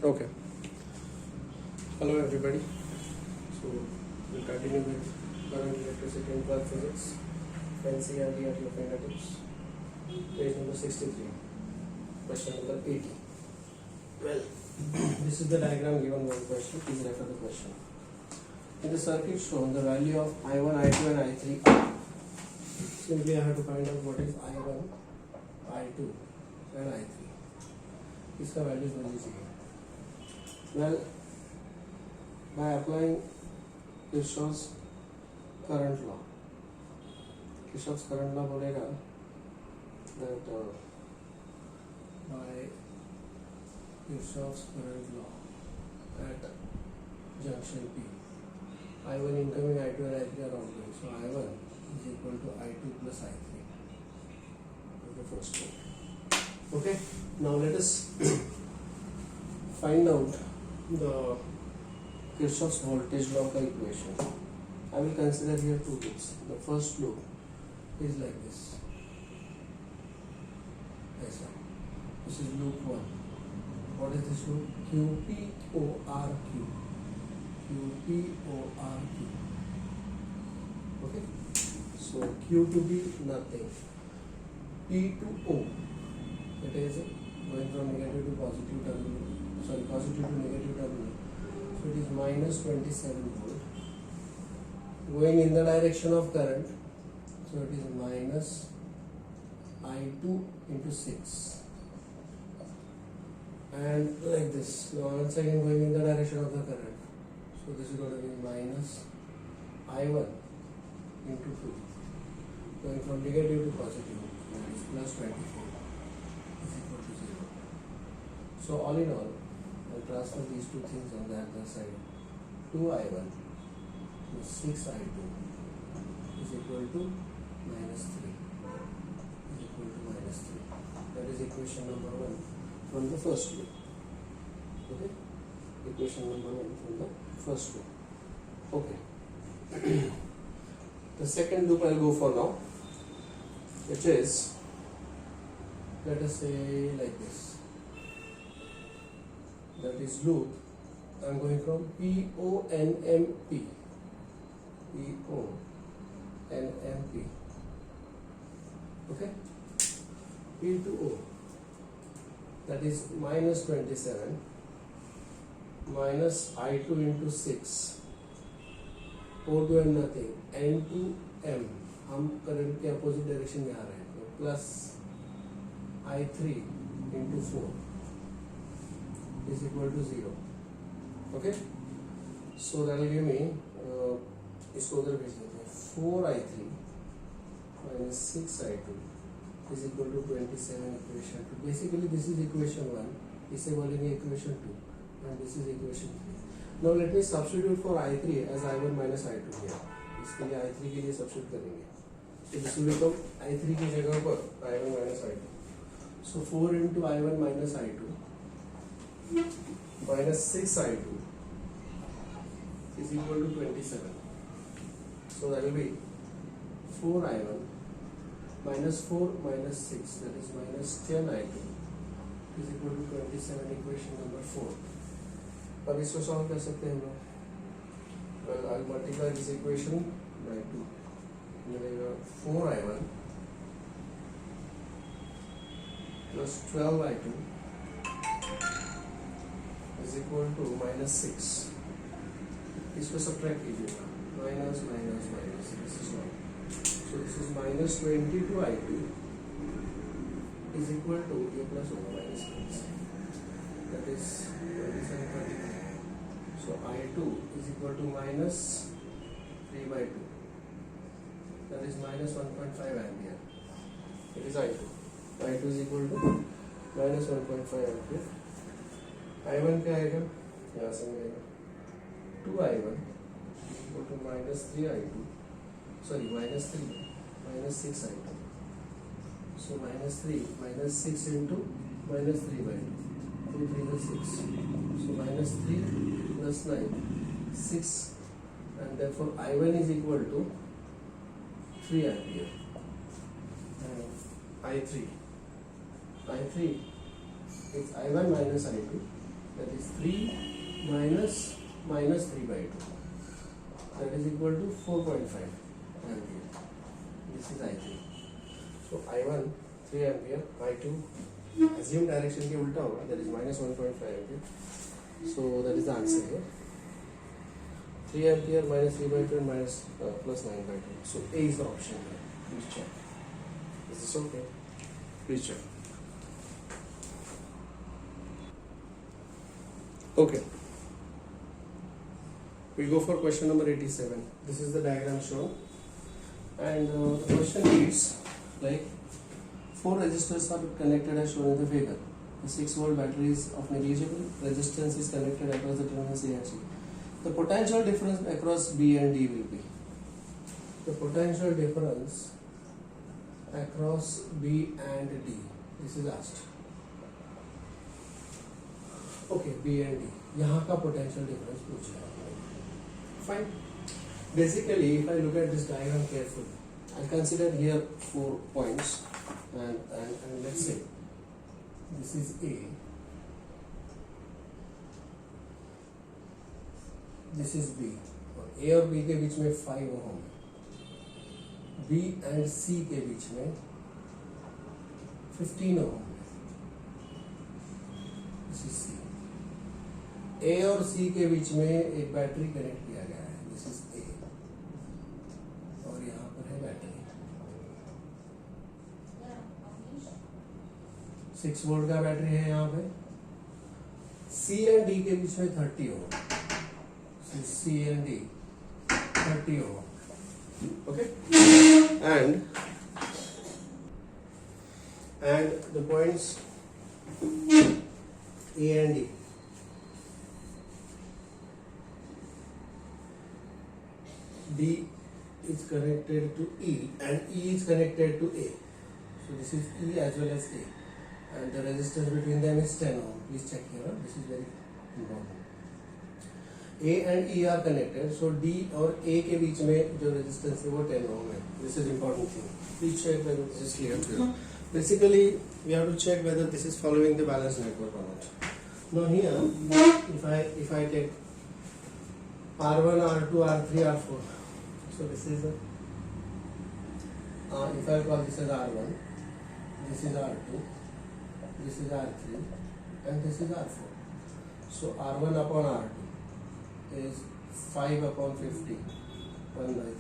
Okay. Hello everybody. So we'll continue with current electricity and plug physics. NCERT at your fingertips. Page number 63. Question number 80. Well, this is the diagram given by the question. Please refer the question. In the circuit shown, the value of I1, I2 and I3 are. Simply I have to find out what is I1, I2 and I3. इसका values बन लीजिए. Well, by applying Kirchhoff's current law, Kirchhoff's current law बोलेगा that by Kirchhoff's current law at junction P, I1 incoming, I2 and I3 are outgoing. So I1 is equal to I2 plus I3. That's the first one. Okay. Now let us find out the Kirchhoff's voltage law equation. I will consider here two loops. The first loop is like this. This is loop 1. What is this loop? QPORQ. QPORQ. Okay. So Q to be nothing. P to O. It is going from negative to positive terminal. Sorry, positive to negative terminal. So it is minus 27 volt. Going in the direction of current. So it is minus I2 into 6. And like this. Now once again going in the direction of the current. So this is going to be minus I1 into 2. Going from negative to positive. That is plus 24. Is equal to 0. So all in all, I'll transfer these two things on the other side. 2I1 plus 6I2 is equal to minus 3. Is equal to minus 3. That is equation number 1 from the first loop. Okay? Equation number 1 from the first loop. Okay. The second loop I'll go for now, which is, let us say like this. That is loop. I'm going from PONMP. PONMP. Okay? P to O. That is minus 27 minus I2 into 6. O to M nothing. N to M. हम current के opposite direction में आ रहे हैं. तो plus I3 into 4 is equal to 0. Okay? So that will give me इसको उधर भेज देते हैं. 4I3 minus 6I2 is equal to 27 equation 2. Basically this is equation 1. इसे बोलेंगे equation 2 and this is equation 3. Now let me substitute for I3 as I1 minus I2 here. इसके लिए I3 के लिए substitute करेंगे. So this will become I3 की जगह पर I1 minus I2. So 4 into I1 minus I2 minus 6I2 is equal to 27. So that will be 4I1 minus 4 minus 6, that is minus 10I2 is equal to 27, equation number 4. अब इसको solve कर सकते हैं हम लोग. Well, I'll multiply this equation by 2. मिलेगा 4I1 plus 12I2 is equal to minus 6. इसको subtract कीजिएगा. Minus minus minus. This is 1. So this is minus 22I2 is equal to A plus 1 minus 6. That is 27. So I2 is equal to minus 3 by 2. That is minus 1.5 ampere. It is I2. I2 is equal to minus 1.5 ampere. I1 क्या आएगा? यहाँ से मिलेगा 2I1 is equal to minus 3I2. Sorry, minus 3 minus 6I2. So minus 3 minus 6 into minus 3 by 2. 2 3 is 6. So minus 3 plus 9 6, and therefore I1 is equal to 3 ampere. I3 is I1 minus I2 that is 3 minus 3 by 2, that is equal to 4.5 ampere. This is I3. So I1 3 ampere, I2 assume direction के उल्टा होगा, that is minus 1.5 ampere. So that is the answer here. 3 ampere minus 3 by 2 and minus plus 9 by 2. So A is the option here. Please check. Is this okay? Please check. Okay. We go for question number 87. This is the diagram shown. And the question reads like 4 resistors are connected as shown in the figure. The 6-volt battery is of negligible resistance is connected across the terminals A and C. The potential difference across B and D will be. The potential difference across B and D. This is asked. Okay, B and D. यहाँ का potential difference पूछा है. Fine. Basically, if I look at this diagram carefully, I'll consider here 4 points, and let's say this is A, this is B, और A और B के बीच में 5 ओम है, B and C के बीच में 15 ओम है, this is C. A और C के बीच में एक बैटरी कनेक्ट किया गया है, this is A, और यहाँ पर है बैटरी 6 वोल्ट का बैटरी है यहाँ पे. C एंड D के बीच में 30 ओम, C and D 30 Om. Okay, and the points A and D. D is connected to E and E is connected to A. So this is E as well as A, and the resistance between them is 10 ohm. Please check here. This is very important. A and E are connected, so D और A के बीच में जो resistance है वो 10 ohm है. This is important thing. Please check whether this is clear to you. Basically, we have to check whether this is following the balanced network or not. Now here, if I take R1, R2, R3, R4. So this is if I call this as R1, this is R2, this is R3, and this is R4. So R1 upon R2 is 5 upon 50, 1 by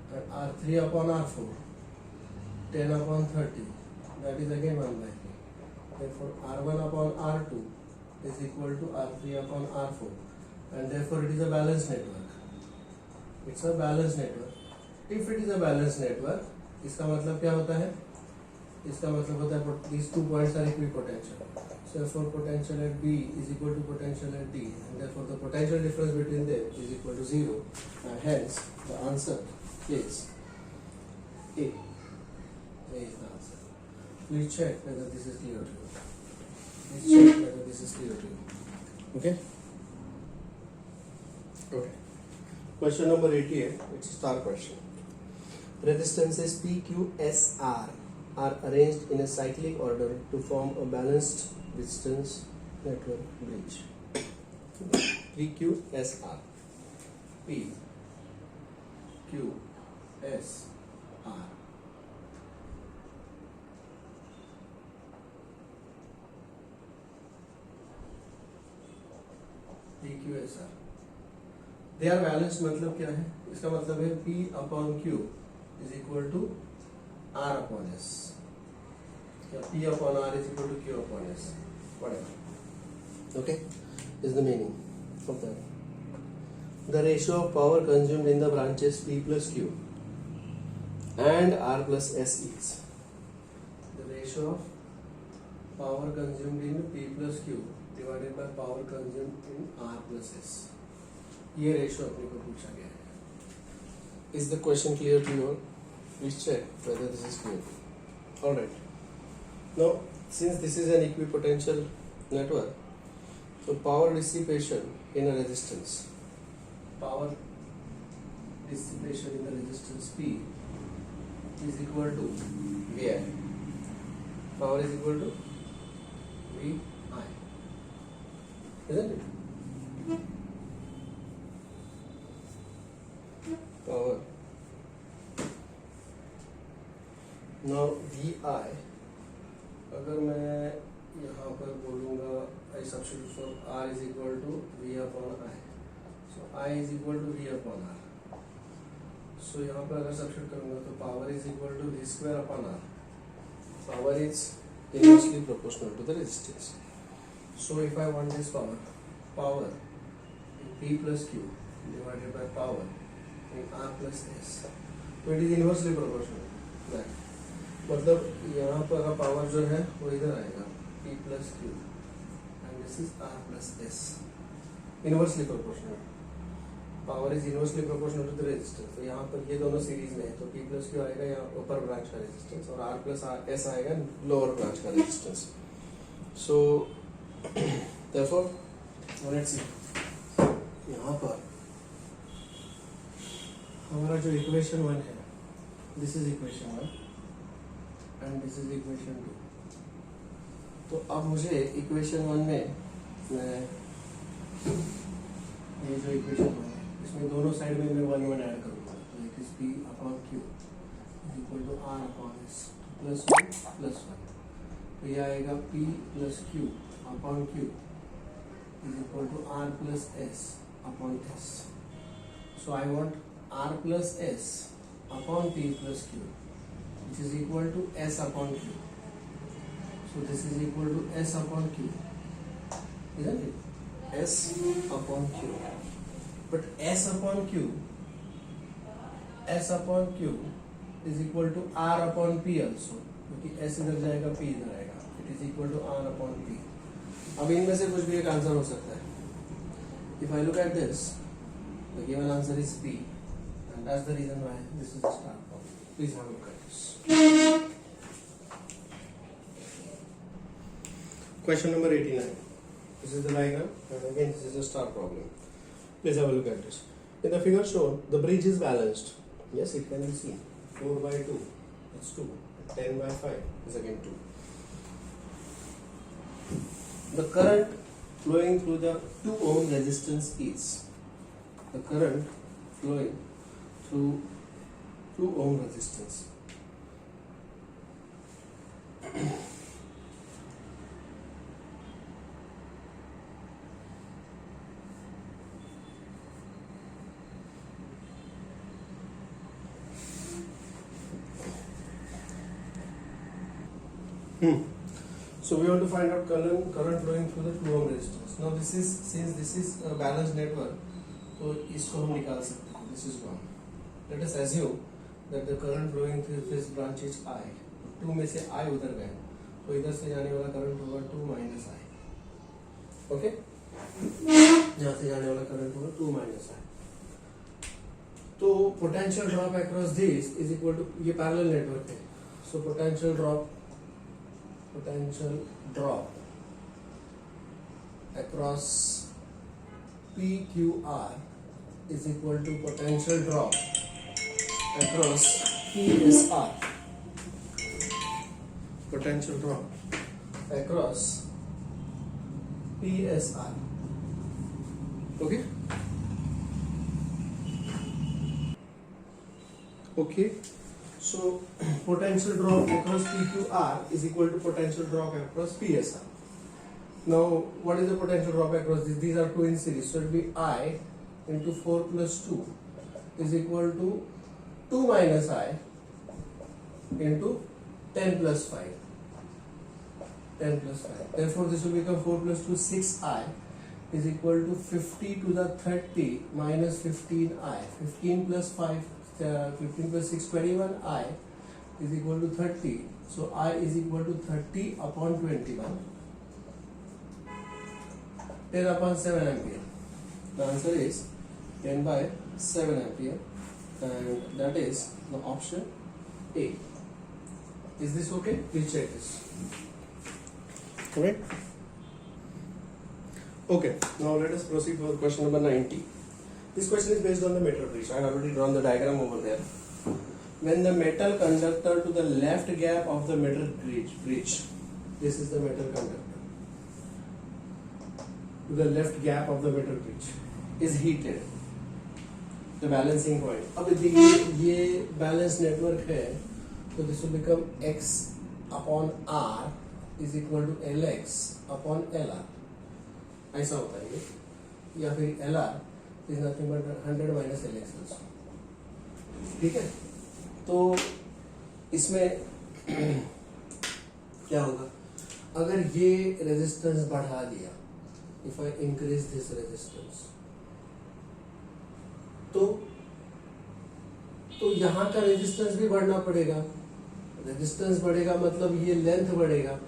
3, and R3 upon R4, 10 upon 30, that is again 1 by 3. Therefore R1 upon R2 is equal to R3 upon R4, and therefore it is a balanced network. It's a balanced network. If it is a balanced network, इसका मतलब क्या होता है? इसका मतलब होता है these 2 points are equipotential. So therefore potential at B is equal to potential at D, and therefore the potential difference between them is equal to 0, and hence the answer is A. A is the answer. Please check whether this is clear to you. Please check whether this is clear to you. Okay? Okay. Question number 88, it's a star question. Resistances P, Q, S, R are arranged in a cyclic order to form a balanced resistance network bridge. P, Q, S, R. P, Q, S, R. P, Q, S, R. They are balanced मतलब क्या है? इसका मतलब है P upon Q is equal to R upon S. या P upon R is equal to Q upon S. Whatever. Okay? Is the meaning of that. The ratio of power consumed in the branches P plus Q and R plus S is. The ratio of power consumed in P plus Q divided by power consumed in R plus S. ये ratio अपने को पूछा गया है. Is the question clear to you all? Please check whether this is clear. All right. Now, since this is an equipotential network, so power dissipation in a resistance, power dissipation in the resistance P is equal to VI. Power is equal to VI. isn't it? Power. Now Vi, अगर मैं यहाँ पर बोलूँगा I substitute for R is equal to V upon I, so I is equal to V upon R. So यहाँ पर अगर substitute करूँगा तो power is equal to V square upon R. Power is inversely proportional to the resistance. So if I want this power in P plus Q divided by power in R plus S, so it is inversely proportional. Right. मतलब यहाँ पर power जो है वो इधर आएगा P plus Q and this is R plus S. Inversely proportional. Power is inversely proportional to the resistance. तो यहाँ पर ये दोनों सीरीज में है तो P plus Q आएगा यहाँ ऊपर ब्रांच का रेजिस्टेंस और R plus S आएगा लोअर ब्रांच का resistance. So therefore let's see यहाँ पर हमारा जो इक्वेशन 1 है, this is equation 1 and this is equation 2. तो अब मुझे इक्वेशन 1 में मैं ये जो इक्वेशन 1 है इसमें दोनों साइड में मैं 1 ऐड करूँगा. तो it is P upon Q equal to R upon S plus 1 plus 1. तो ये आएगा P plus Q upon Q is equal to R plus S upon S. So I want R plus S upon P plus Q, which is equal to S upon Q. So this is equal to S upon Q, isn't it? S upon Q. But S upon Q is equal to R upon P also. क्योंकि S इधर जाएगा P इधर आएगा. It is equal to R upon P. अब इनमें से कुछ भी एक आंसर हो सकता है. If I look at this, the given answer is P, and that's the reason why this is the star problem. Please have a look at this. Question number 89. This is the diagram, and again this is a star problem. Please have a look at this. In the figure shown, the bridge is balanced. Yes, it can be seen. 4 by 2, that's 2. 10 by 5 is again 2. The current flowing through the 2 ohm resistance is, the current flowing through 2 ohm resistance So we want to find out current flowing through the 2 ohm resistance. Now this is, since this is a balanced network, तो इसको हम निकाल सकते हैं. This is 1. Let us assume that the current flowing through this branch is I. 2 में से I उधर गए, तो इधर से जाने वाला करंट होगा 2 minus I. Okay? यहाँ से जाने वाला करंट होगा 2 minus I. तो potential drop across this is equal to, ये parallel network है. So potential drop across PQR is equal to potential drop across PSR. Potential drop across PSR. Okay? Okay. So potential drop across PQR is equal to potential drop across PSR. Now what is the potential drop across this? These are 2 in series, so it will be I into 4 plus 2 is equal to 2 minus I into 10 plus 5. 10 plus 5. Therefore this will become 4 plus 2 6I is equal to 50 to the 30 minus 15I. 15 plus 5 15 plus 6 21I is equal to 30. So I is equal to 30 upon 21. 10 upon 7 ampere. The answer is 10 by 7 ampere, and that is the option A. Is this okay? Please check this. Correct? Okay, now let us proceed for question number 90. This question is based on the metal bridge. I have already drawn the diagram over there. When the metal conductor to the left gap of the metal bridge, this is the metal conductor. to the left gap of the metal bridge is heated. The balancing point. अब ये balance network है, तो this will become x upon r is equal to lx upon lr. ऐसा होता है ये, या फिर lr is nothing but 100 minus lx also. ठीक है, तो इसमें क्या होगा, अगर ये रेजिस्टेंस बढ़ा दिया, if I increase this resistance, तो यहाँ का रेजिस्टेंस भी बढ़ना पड़ेगा. रेजिस्टेंस बढ़ेगा मतलब ये लेंथ बढ़ेगा,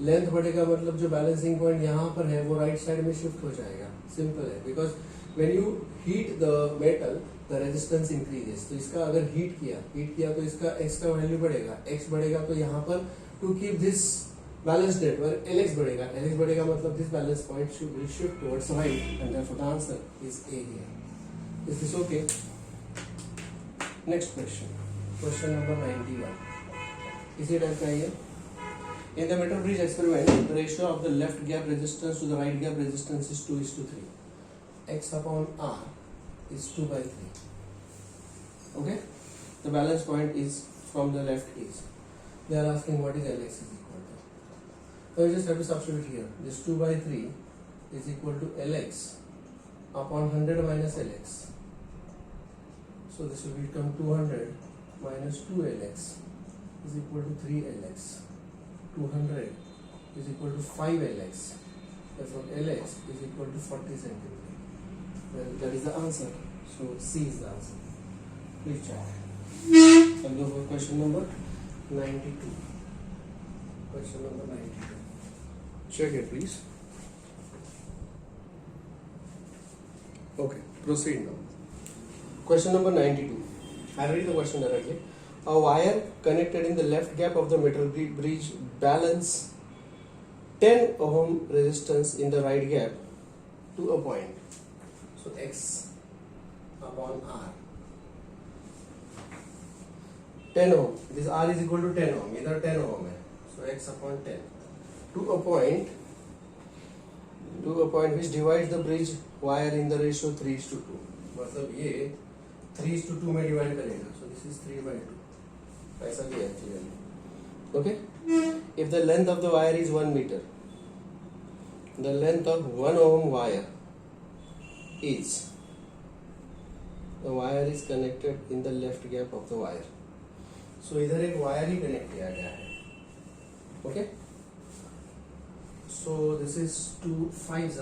लेंथ बढ़ेगा मतलब जो बैलेंसिंग पॉइंट यहाँ पर है वो राइट साइड में शिफ्ट हो जाएगा. सिंपल है, because when you heat the metal the resistance increases. तो इसका अगर हीट किया तो इसका x का वैल्यू बढ़ेगा, x बढ़ेगा तो यहाँ पर to keep this balance network lx बढ़ेगा मतलब this balance point should be shift towards right and therefore the answer is A here. Is this okay? Next question. Question number 91. इसी type का ये. In the metal bridge experiment, the ratio of the left gap resistance to the right gap resistance is 2:3. X upon R is 2/3. Okay? The balance point is from the left is. They are asking what is Lx is equal to. So you just have to substitute here. This 2/3 is equal to Lx upon 100 minus Lx. So this will become 200 minus 2Lx is equal to 3Lx. 200 is equal to 5Lx. Therefore Lx is equal to 40 centimeter. Well, that is the answer. So C is the answer. Please check. I'll go for question number 92. Question number 92. Check it, please. Okay, proceed now. Question number 92. I'll read the question directly. A wire connected in the left gap of the metal bridge balance 10 ohm resistance in the right gap to a point. So X upon R. 10 ohm. This R is equal to 10 ohm. Either 10 ohm है. So X upon 10. To a point which divides the bridge wire in the ratio 3:2. मतलब ये 3:2 में divide करेगा. So this is 3/2. ऐसा भी है actually. Okay? If the length of the wire is 1 meter, the length of 1 ohm wire is, the wire is connected in the left gap of the wire. So इधर एक wire ही connect किया गया है. Okay? So this is 2 5s.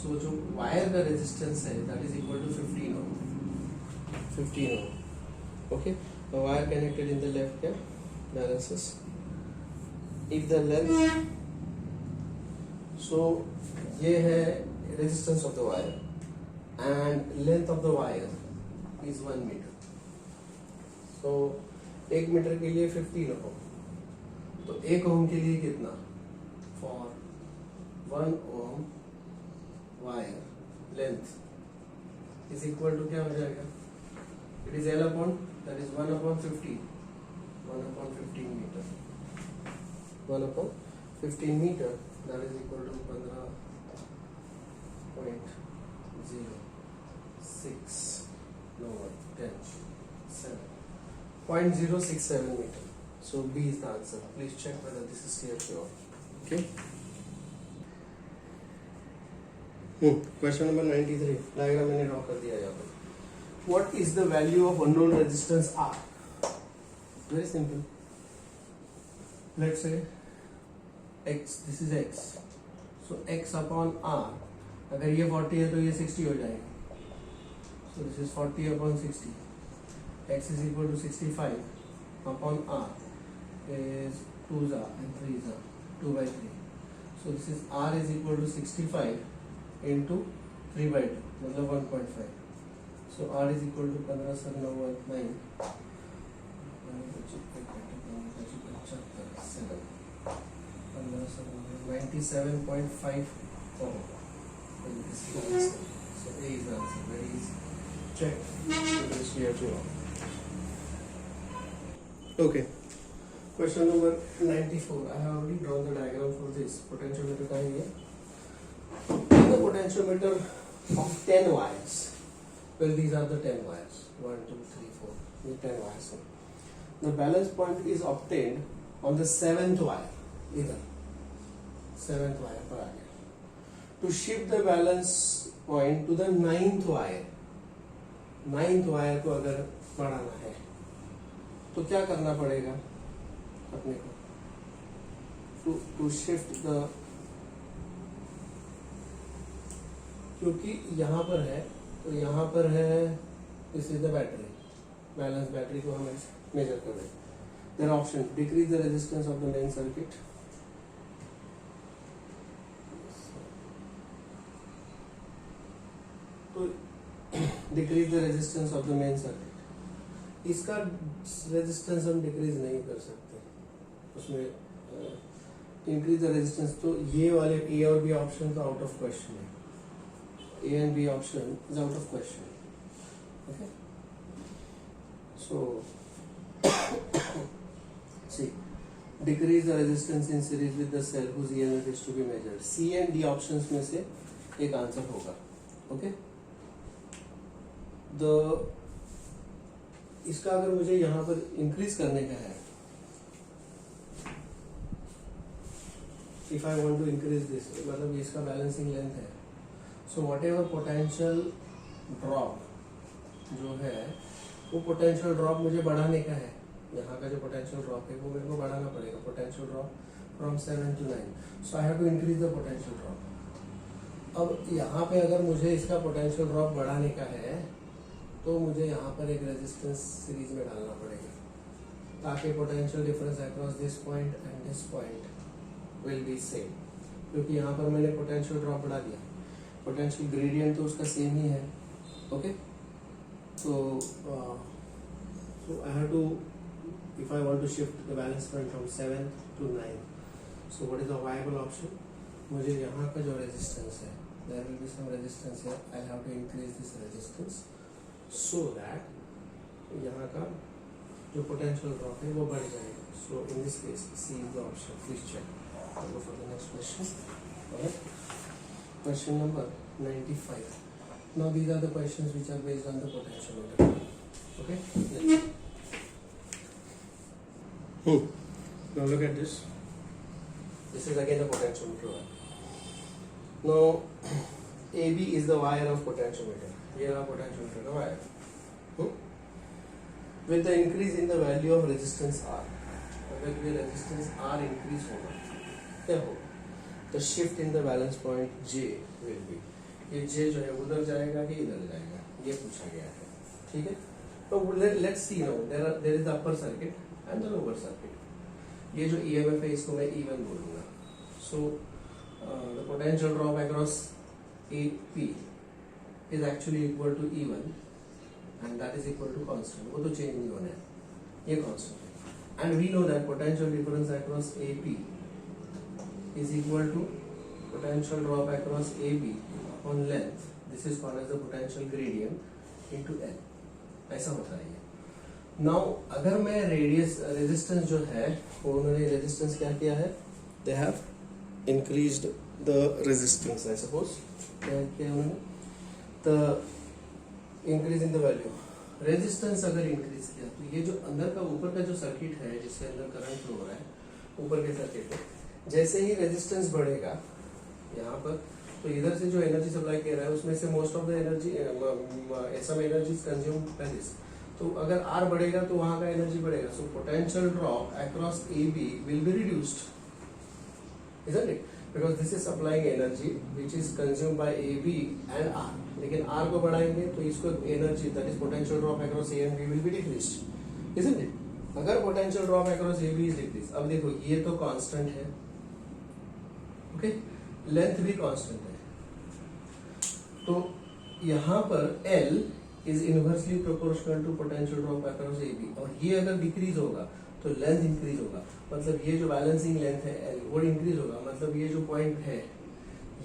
So जो wire का resistance है that is equal to 15 ohm. 15 ohm. Okay? A wire connected in the left gap balances. If the length, so ये है resistance of the wire and length of the wire is 1 meter. So 1 metre के लिए 15 ohm. तो 1 ohm के लिए कितना? For 1 ohm wire length is equal to क्या हो जाएगा? It is L upon, that is 1 upon 15. 1 upon 15 meter. 1 upon 15 meter, that is equal to 15.06, no, 10, 7, 0.067 meter. So B is the answer. Please check whether this is clear to you all. Okay. Question number 93. Diagram मैंने draw कर दिया यहाँ पर. What is the value of unknown resistance R? Very simple. Let's say X, this is X. So X upon R, अगर ये 40 है तो ये 60 हो जाएगा. So this is 40 upon 60. X is equal to 65 upon R is 2s and 3s, 2/3. So this is R is equal to 65 into 3/2, मतलब 1.5. So R is equal to 15/9. 97.5 ohm. So A is the answer. Very easy. Check. This we have to know. Okay. Question number 94. I have already drawn the diagram for this. Potentiometer का है ये. potentiometer of 10 wires. Well, these are the 10 wires. 1, 2, 3, 4. The 10 wires. The balance point is obtained on the 7th wire. Either 7th wire पर आ गया. To shift the balance point to the 9th wire. 9th wire को अगर बढ़ाना है तो क्या करना पड़ेगा अपने को? To shift the, क्योंकि यहाँ पर है तो यहाँ पर है this is the battery, balance battery को हमें मेजर कर रहे हैं. There option decrease the resistance of the main circuit. तो decrease the resistance of the main circuit. इसका रेजिस्टेंस हम डिक्रीज नहीं कर सकते, उसमें इंक्रीज द रेजिस्टेंस. तो ये वाले ए और बी ऑप्शन तो आउट ऑफ क्वेश्चन है. A and B option is out of question. Okay. So, see, decrease the resistance in series with the cell whose EMF is to be measured. C and D options में से एक answer होगा. Okay. The इसका अगर मुझे यहाँ पर increase करने का है, if I want to increase this, मतलब इसका बैलेंसिंग लेंथ है. So what ever potential drop जो है वो पोटेंशियल ड्रॉप मुझे बढ़ाने का है. यहाँ का जो पोटेंशियल ड्रॉप है वो मेरे को बढ़ाना पड़ेगा. Potential drop from 7 to 9. So I have to increase the potential drop. अब यहाँ पे अगर मुझे इसका पोटेंशियल ड्रॉप बढ़ाने का है तो मुझे यहाँ पर एक रेजिस्टेंस सीरीज में डालना पड़ेगा ताकि potential difference across this point and this point will be same. क्योंकि यहाँ पर मैंने पोटेंशियल ड्रॉप बढ़ा दिया, पोटेंशियल ग्रेडियंट तो उसका सेम ही है. Okay. So I have to, if I want to shift the balance point from 7 to 9, so what is the viable option? मुझे यहाँ का जो रेजिस्टेंस है, there will be some resistance here. I have to increase this resistance so that यहाँ का जो potential drop है वो बढ़ जाएगा. So in this case C is the option. Please check. Go for the next question. Okay. Question number 95. Now these are the questions which are based on the potentiometer. Okay. Now look at this. This is again the potentiometer. Now AB is the wire of potentiometer. Here are potentiometer का wire. With the increase in the value of resistance R, अगर ये resistance R increase होगा क्या होगा? The shift in the balance point J will be, ये J जो है उधर जाएगा कि इधर जाएगा, ये पूछा गया है. ठीक है. तो let's see now. There is the upper circuit and the lower circuit. ये जो EMF है इसको मैं E1 बोलूँगा. So the potential drop across AP is actually equal to E1 and that is equal to constant. वो तो change नहीं होना है, ये constant है. And we know that potential difference across AP is equal to potential drop across AB on length. This is called as the potential gradient into L. ऐसा होता है ये. Now अगर मैं रेडियस रेजिस्टेंस जो है वो उन्होंने रेजिस्टेंस क्या किया है? They have increased the resistance. I suppose क्या किया उन्होंने? The increase in the value. Resistance अगर इंक्रीज किया तो ये जो अंदर का ऊपर का जो सर्किट है जिसके अंदर करंट फ्लो हो रहा है ऊपर के सर्किट में, जैसे ही रेजिस्टेंस बढ़ेगा यहाँ पर तो इधर से जो एनर्जी सप्लाई कर रहा है उसमें से most of the energy some energy consume by this. तो अगर आर बढ़ेगा तो वहाँ का एनर्जी बढ़ेगा. So potential drop across A B will be reduced, isn't it? Because this is supplying energy which is consumed by AB and R. लेकिन R को बढ़ाएंगे तो इसको energy that is potential drop across A and B will be decreased, isn't it? अगर potential drop across AB is decreased, अब देखो ये तो constant है, okay? Length भी constant है, तो यहाँ पर L is inversely proportional to potential drop across AB और ये अगर decrease होगा तो लेंथ इंक्रीज होगा. मतलब ये जो बैलेंसिंग लेंथ है L वो इंक्रीज होगा. मतलब ये जो पॉइंट है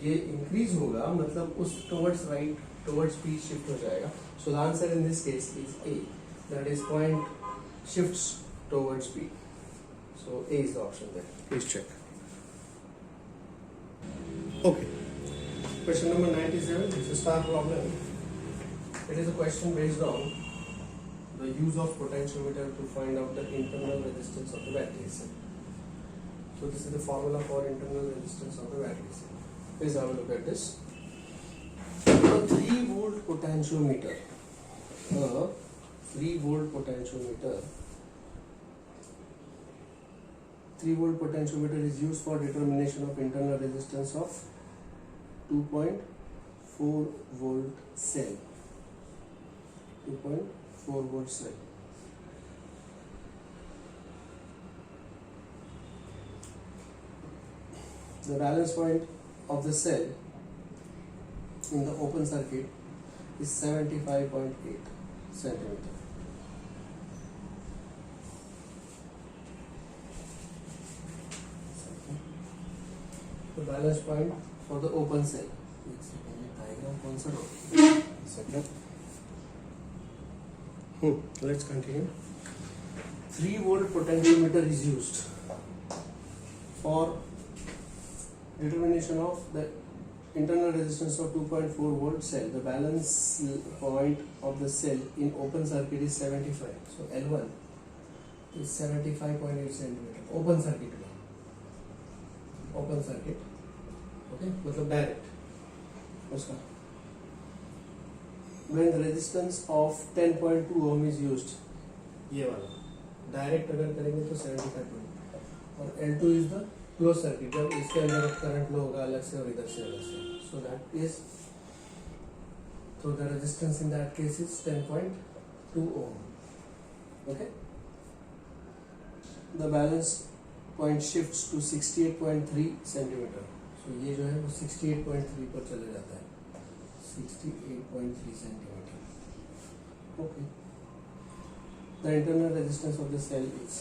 ये इंक्रीज होगा, मतलब उस towards right towards P shift हो जाएगा. So the answer in this case is A, that is point shifts towards P. So A is the option there. Please check. Okay. Question number 97. This is star problem. It is a question based on the use of potentiometer to find out the internal resistance of the battery cell. So this is the formula for internal resistance of the battery cell. Please have a look at this. A 3 volt potentiometer. A 3 volt potentiometer. 3 volt potentiometer is used for determination of internal resistance of 2.4 volt cell. 2.4 volt cell. The balance point of the cell in the open circuit is 75.8 centimeter. The balance point for the open cell. Let's continue. 3 volt potentiometer is used for determination of the internal resistance of 2.4 volt cell. The balance point of the cell in open circuit is 75. So L1 is 75.8 centimeter. Open circuit. Open circuit. Okay, मतलब direct उसका. When the resistance of 10.2 ohm is used, ये वाला direct अगर करेंगे तो 75 और L2 is the closed circuit. जब इसके अंदर करंट फ्लो होगा अलग से और इधर से अलग से. So that is, so the resistance in that case is 10.2 ohm. Okay. The balance point shifts to 68.3 centimeter. So ये जो है वो 68.3 पर चले जाता है. 68.3 centimeter. Okay. The internal resistance of the cell is,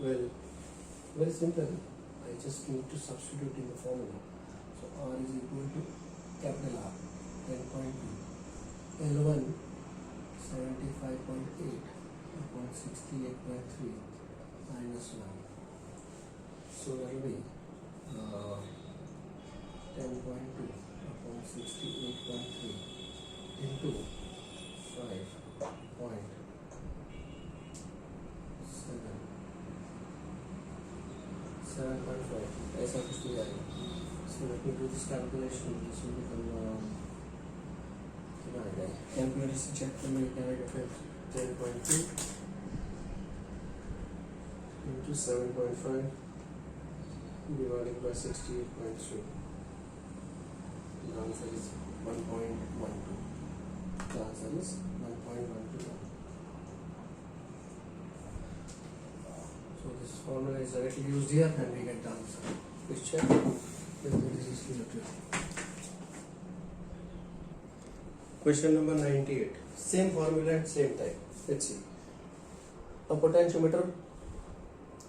well, very simple. I just need to substitute in the formula. So R is equal to capital R, 10.2. L1 75.8 upon 68.3 minus 1. So that will be 10.2 upon 68.3 into 7.5. ऐसा कुछ भी आएगा. So let me do this calculation. This will become calculator से check कर मेरे क्या आएगा फिर 10.2 into 7.5 divided by 68.3. The answer is 1.12. The answer is 1.12. So this formula is directly used here and we get the answer. Please check. This is clear. Question number 98. Same formula at same time. Let's see. A potentiometer.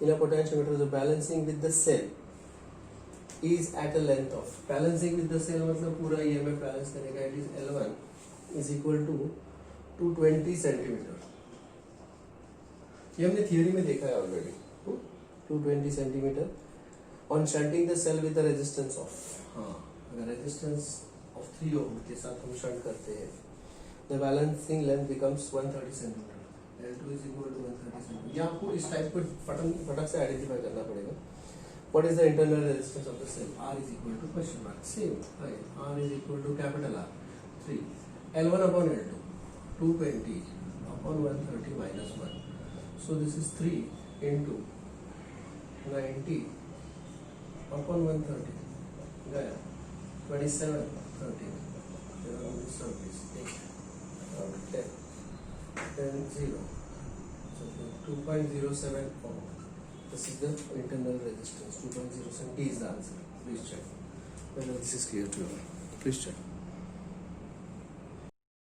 In a potentiometer, the balancing with the cell is at a length of. Balancing with the cell मतलब पूरा EMF balance करेगा. It is L1 is equal to 220 centimeter. ये हमने theory में देखा है already. 220 centimeter. On shunting the cell with the resistance of. हाँ, अगर resistance of 3 ohm के साथ हम shunt करते हैं, the balancing length becomes 130 centimeter. L2 is equal to 130 centimeter. ये आपको इस टाइप को फटक से आइडेंटिफाई करना पड़ेगा. What is the internal resistance of the cell? R is equal to question mark. Same. Right. R is equal to capital R. 3. L1 upon L2. 220 upon 130 minus 1. So this is 3 into 90 upon 130. Gaya. 27, 30. There are only surface. 8. 10. Then 0. So 2.07 ohm. This is the internal resistance. 2.07 D is the answer. Please check whether this is clear to you. Please check.